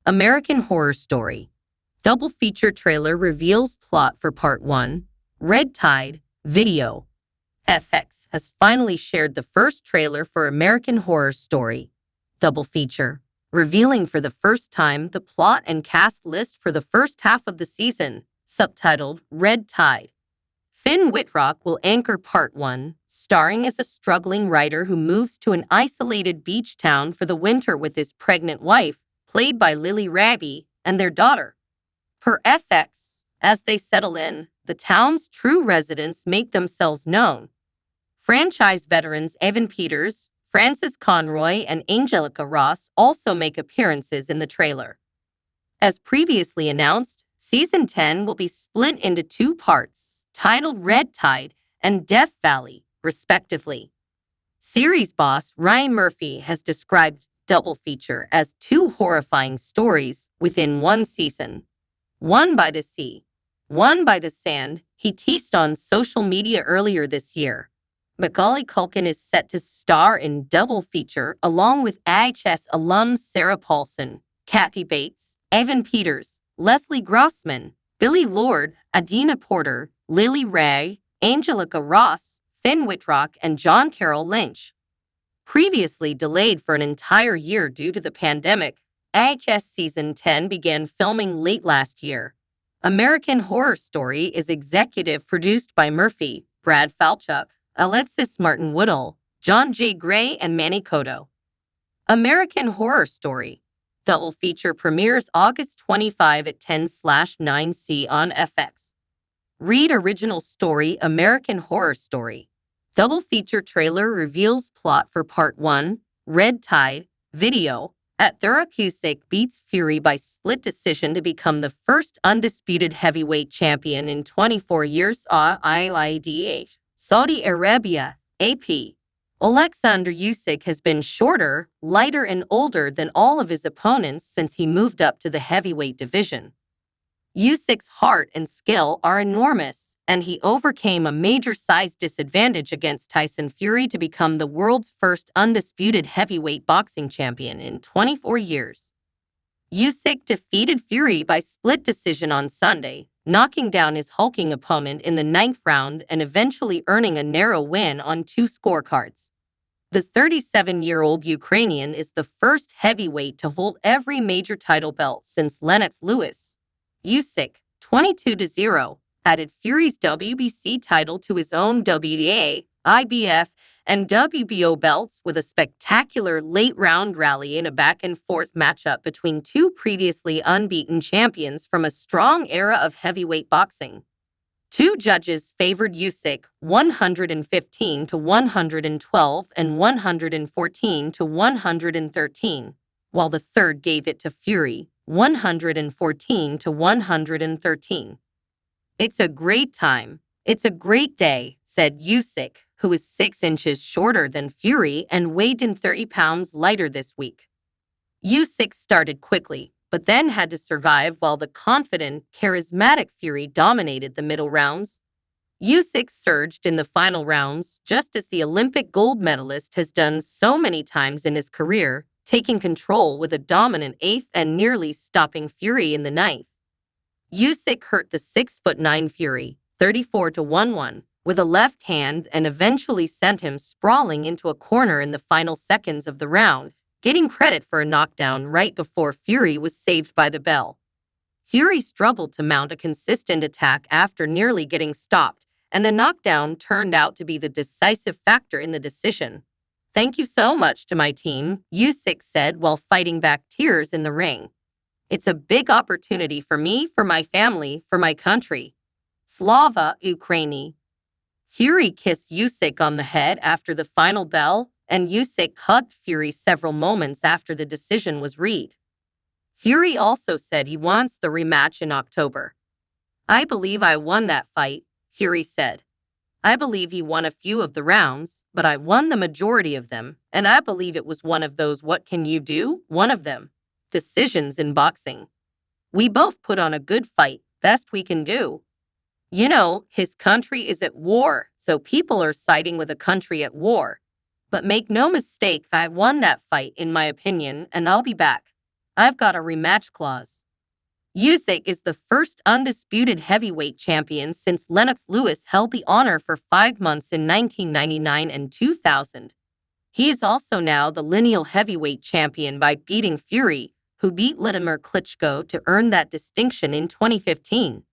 American Horror Story. Double feature trailer reveals plot for Part 1. Red Tide Video. FX has finally shared the first trailer for American Horror Story. Double feature, revealing for the first time the plot and cast list for the first half of the season, subtitled Red Tide. Finn Wittrock will anchor Part 1, starring as a struggling writer who moves to an isolated beach town for the winter with his pregnant wife, played by Lily Rabe, and their daughter. Per FX, as they settle in, the town's true residents make themselves known. Franchise veterans Evan Peters, Frances Conroy, and Angelica Ross also make appearances in the trailer. As previously announced, Season 10 will be split into two parts, titled Red Tide and Death Valley, respectively. Series boss Ryan Murphy has described Double Feature as two horrifying stories within one season. One by the sea, one by the sand, he teased on social media earlier this year. Macaulay Culkin is set to star in Double Feature along with IHS alums Sarah Paulson, Kathy Bates, Evan Peters, Leslie Grossman, Billy Lord, Adina Porter, Lily Rabe, Angelica Ross, Finn Wittrock, and John Carroll Lynch. Previously delayed for an entire year due to the pandemic, IHS Season 10 began filming late last year. American Horror Story is executive produced by Murphy, Brad Falchuk, Alexis Martin Woodall, John J. Gray, and Manny Cotto. American Horror Story. Double feature premieres August 25 at 10/9C on FX. Read original story American Horror Story. Double feature trailer reveals plot for Part 1, Red Tide Video. Arthur Usyk beats Fury by split decision to become the first undisputed heavyweight champion in 24 years. IIDH. Saudi Arabia, AP. Alexander Usyk has been shorter, lighter, and older than all of his opponents since he moved up to the heavyweight division. Usyk's heart and skill are enormous, and he overcame a major size disadvantage against Tyson Fury to become the world's first undisputed heavyweight boxing champion in 24 years. Usyk defeated Fury by split decision on Sunday, knocking down his hulking opponent in the 9th round and eventually earning a narrow win on 2 scorecards. The 37-year-old Ukrainian is the first heavyweight to hold every major title belt since Lennox Lewis. Usyk, 22-0, added Fury's WBC title to his own WBA, IBF, and WBO belts with a spectacular late-round rally in a back-and-forth matchup between two previously unbeaten champions from a strong era of heavyweight boxing. Two judges favored Usyk 115-112 and 114-113, while the third gave it to Fury 114-113. "It's a great time. It's a great day," said Usyk, who is 6 inches shorter than Fury and weighed in 30 pounds lighter this week. Usyk started quickly, but then had to survive while the confident, charismatic Fury dominated the middle rounds. Usyk surged in the final rounds, just as the Olympic gold medalist has done so many times in his career, taking control with a dominant 8th and nearly stopping Fury in the 9th. Usyk hurt the 6'9" Fury, 34-11, with a left hand and eventually sent him sprawling into a corner in the final seconds of the round, getting credit for a knockdown right before Fury was saved by the bell. Fury struggled to mount a consistent attack after nearly getting stopped, and the knockdown turned out to be the decisive factor in the decision. "Thank you so much to my team," Usyk said while fighting back tears in the ring. "It's a big opportunity for me, for my family, for my country. Slava Ukraini." Fury kissed Usyk on the head after the final bell, and Usyk hugged Fury several moments after the decision was read. Fury also said he wants the rematch in October. "I believe I won that fight," Fury said. "I believe he won a few of the rounds, but I won the majority of them, and I believe it was one of those what can you do, one of them, decisions in boxing. We both put on a good fight, best we can do. You know, his country is at war, so people are siding with a country at war. But make no mistake, I won that fight in my opinion, and I'll be back. I've got a rematch clause. Usyk is the first undisputed heavyweight champion since Lennox Lewis held the honor for 5 months in 1999 and 2000. He is also now the lineal heavyweight champion by beating Fury, who beat Vladimir Klitschko to earn that distinction in 2015.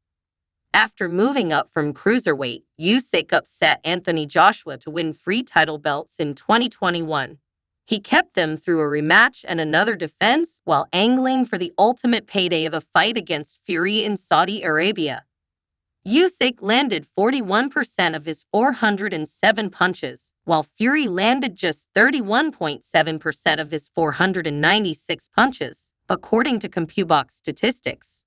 After moving up from cruiserweight, Usyk upset Anthony Joshua to win 3 title belts in 2021. He kept them through a rematch and another defense while angling for the ultimate payday of a fight against Fury in Saudi Arabia. Usyk landed 41% of his 407 punches, while Fury landed just 31.7% of his 496 punches, according to CompuBox statistics.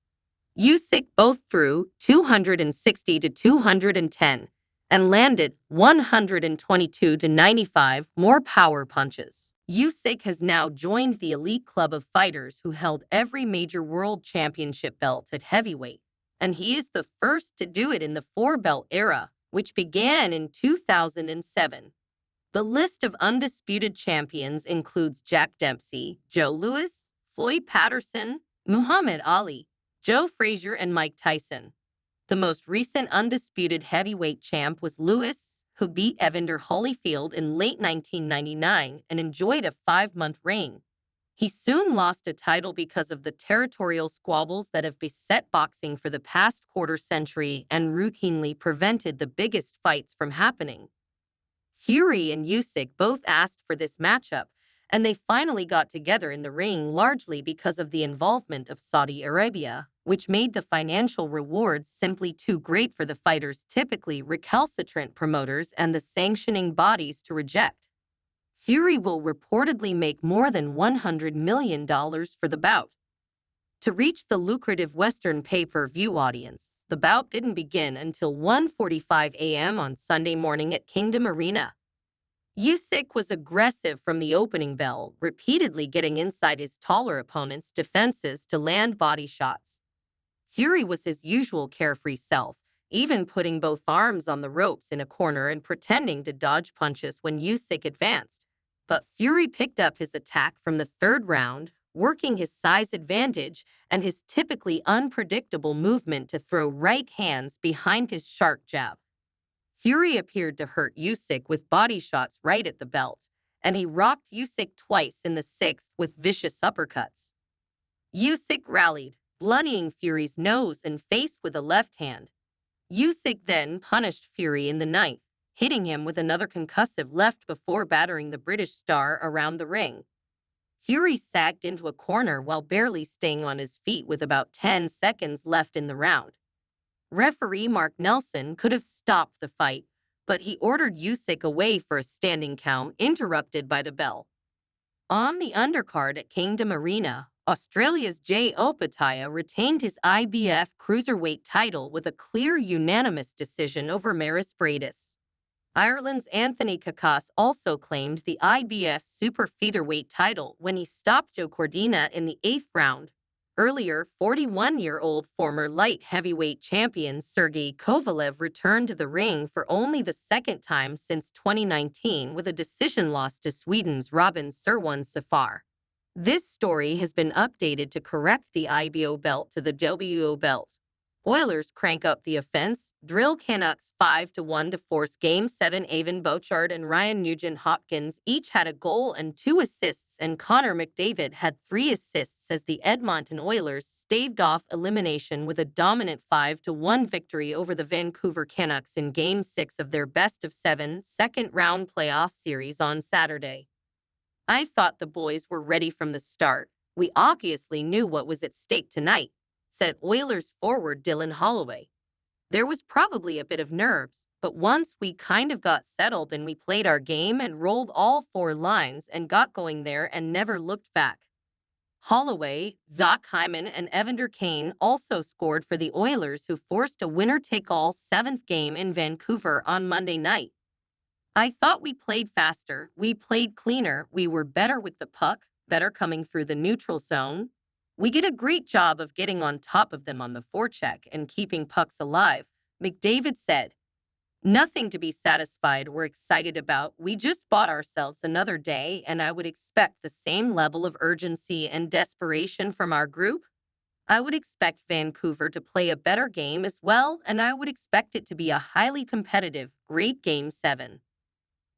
Usyk both threw 260 to 210 and landed 122 to 95 more power punches. Usyk has now joined the elite club of fighters who held every major world championship belt at heavyweight, and he is the first to do it in the four-belt era, which began in 2007. The list of undisputed champions includes Jack Dempsey, Joe Louis, Floyd Patterson, Muhammad Ali, Joe Frazier, and Mike Tyson. The most recent undisputed heavyweight champ was Louis, who beat Evander Holyfield in late 1999 and enjoyed a 5-month reign. He soon lost a title because of the territorial squabbles that have beset boxing for the past quarter-century and routinely prevented the biggest fights from happening. Fury and Usyk both asked for this matchup, and they finally got together in the ring largely because of the involvement of Saudi Arabia, which made the financial rewards simply too great for the fighters' typically recalcitrant promoters and the sanctioning bodies to reject. Fury will reportedly make more than $100 million for the bout. To reach the lucrative Western pay-per-view audience, the bout didn't begin until 1:45 a.m. on Sunday morning at Kingdom Arena. Usyk was aggressive from the opening bell, repeatedly getting inside his taller opponent's defenses to land body shots. Fury was his usual carefree self, even putting both arms on the ropes in a corner and pretending to dodge punches when Usyk advanced. But Fury picked up his attack from the third round, working his size advantage and his typically unpredictable movement to throw right hands behind his sharp jab. Fury appeared to hurt Usyk with body shots right at the belt, and he rocked Usyk twice in the sixth with vicious uppercuts. Usyk rallied, blunting Fury's nose and face with a left hand. Usyk then punished Fury in the ninth, hitting him with another concussive left before battering the British star around the ring. Fury sagged into a corner while barely staying on his feet with about 10 seconds left in the round. Referee Mark Nelson could have stopped the fight, but he ordered Usyk away for a standing count interrupted by the bell. On the undercard at Kingdom Arena, Australia's Jay Opetaia retained his IBF cruiserweight title with a clear unanimous decision over Maris Briedis. Ireland's Anthony Kakas also claimed the IBF super featherweight title when he stopped Joe Cordina in the 8th round. Earlier, 41-year-old former light heavyweight champion Sergey Kovalev returned to the ring for only the second time since 2019 with a decision loss to Sweden's Robin Serwan Safar. This story has been updated to correct the IBO belt to the WO belt. Oilers crank up the offense, drill Canucks 5-1 to force Game 7. Evan Bouchard and Ryan Nugent-Hopkins each had a goal and 2 assists, and Connor McDavid had 3 assists as the Edmonton Oilers staved off elimination with a dominant 5-1 victory over the Vancouver Canucks in Game 6 of their best-of-7 second-round playoff series on Saturday. I thought the boys were ready from the start. We obviously knew what was at stake tonight, said Oilers forward Dylan Holloway. There was probably a bit of nerves, but once we kind of got settled and we played our game and rolled all 4 lines and got going there and never looked back. Holloway, Zach Hyman, and Evander Kane also scored for the Oilers, who forced a winner-take-all 7th game in Vancouver on Monday night. I thought we played faster, we played cleaner, we were better with the puck, better coming through the neutral zone. We did a great job of getting on top of them on the forecheck and keeping pucks alive, McDavid said. Nothing to be satisfied or excited about. We just bought ourselves another day, and I would expect the same level of urgency and desperation from our group. I would expect Vancouver to play a better game as well, and I would expect it to be a highly competitive, great Game 7.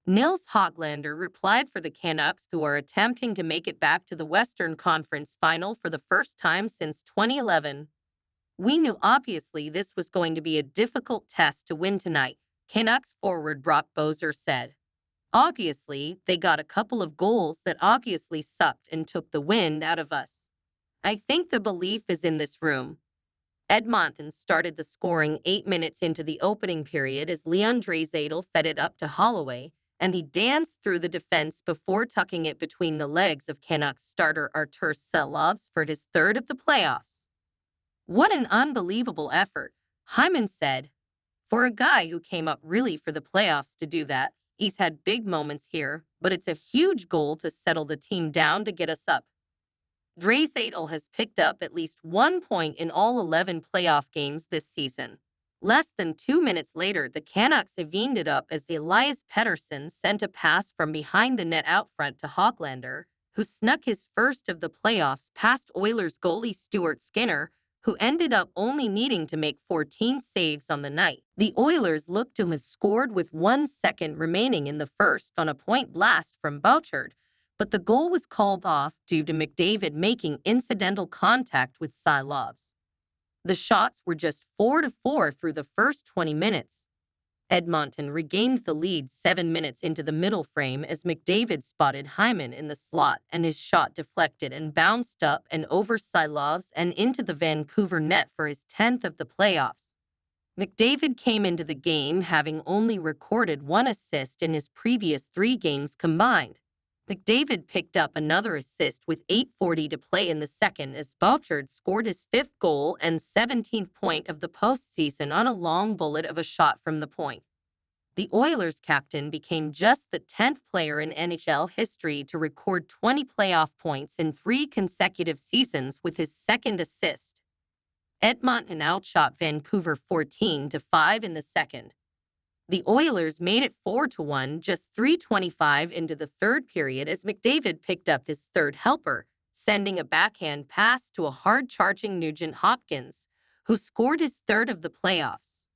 Nils Hoglander replied for the Canucks, who are attempting to make it back to the Western Conference Final for the first time since 2011. We knew obviously this was going to be a difficult test to win tonight, Canucks forward Brock Boeser said. Obviously, they got a couple of goals that obviously sucked and took the wind out of us. I think the belief is in this room. Edmonton started the scoring 8 minutes into the opening period as Leon Draisaitl fed it up to Holloway, and he danced through the defense before tucking it between the legs of Canucks starter Artur Silovs for his third of the playoffs. What an unbelievable effort, Hyman said. For a guy who came up really for the playoffs to do that, he's had big moments here, but it's a huge goal to settle the team down to get us up. Draisaitl has picked up at least 1 point in all 11 playoff games this season. Less than 2 minutes later, the Canucks evened it up as Elias Pettersson sent a pass from behind the net out front to Hoglander, who snuck his first of the playoffs past Oilers goalie Stuart Skinner, who ended up only needing to make 14 saves on the night. The Oilers looked to have scored with 1 second remaining in the first on a point blast from Bouchard, but the goal was called off due to McDavid making incidental contact with Silovs. The shots were just 4-4 through the first 20 minutes. Edmonton regained the lead 7 minutes into the middle frame as McDavid spotted Hyman in the slot and his shot deflected and bounced up and over Silovs and into the Vancouver net for his 10th of the playoffs. McDavid came into the game having only recorded 1 assist in his previous 3 games combined. McDavid picked up another assist with 8:40 to play in the second as Bouchard scored his 5th goal and 17th point of the postseason on a long bullet of a shot from the point. The Oilers captain became just the 10th player in NHL history to record 20 playoff points in 3 consecutive seasons with his 2nd assist. Edmonton outshot Vancouver 14-5 in the second. The Oilers made it 4-1 just 3:25 into the third period as McDavid picked up his 3rd helper, sending a backhand pass to a hard-charging Nugent Hopkins, who scored his 3rd of the playoffs.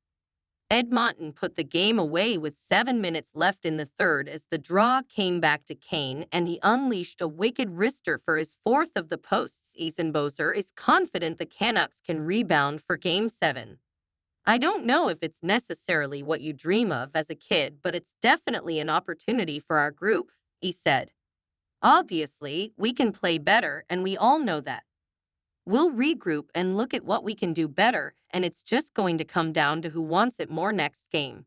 Edmonton put the game away with 7 minutes left in the third as the draw came back to Kane and he unleashed a wicked wrister for his 4th of the postseason. Boeser is confident the Canucks can rebound for Game 7. I don't know if it's necessarily what you dream of as a kid, but it's definitely an opportunity for our group, he said. Obviously, we can play better, and we all know that. We'll regroup and look at what we can do better, and it's just going to come down to who wants it more next game.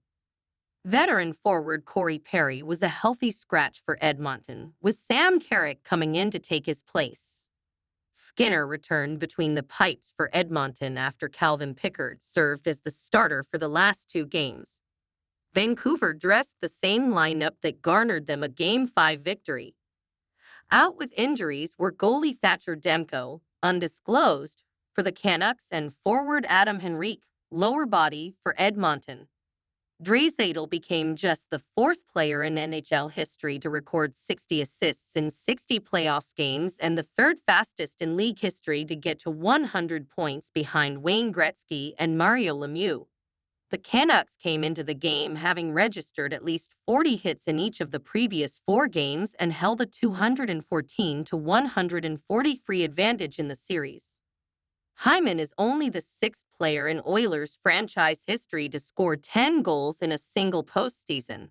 Veteran forward Corey Perry was a healthy scratch for Edmonton, with Sam Carrick coming in to take his place. Skinner returned between the pipes for Edmonton after Calvin Pickard served as the starter for the last 2 games. Vancouver dressed the same lineup that garnered them a Game 5 victory. Out with injuries were goalie Thatcher Demko, undisclosed, for the Canucks and forward Adam Henrique, lower body, for Edmonton. Draisaitl became just the 4th player in NHL history to record 60 assists in 60 playoffs games and the 3rd fastest in league history to get to 100 points behind Wayne Gretzky and Mario Lemieux. The Canucks came into the game having registered at least 40 hits in each of the previous 4 games and held a 214-143 advantage in the series. Hyman is only the 6th player in Oilers franchise history to score 10 goals in a single postseason.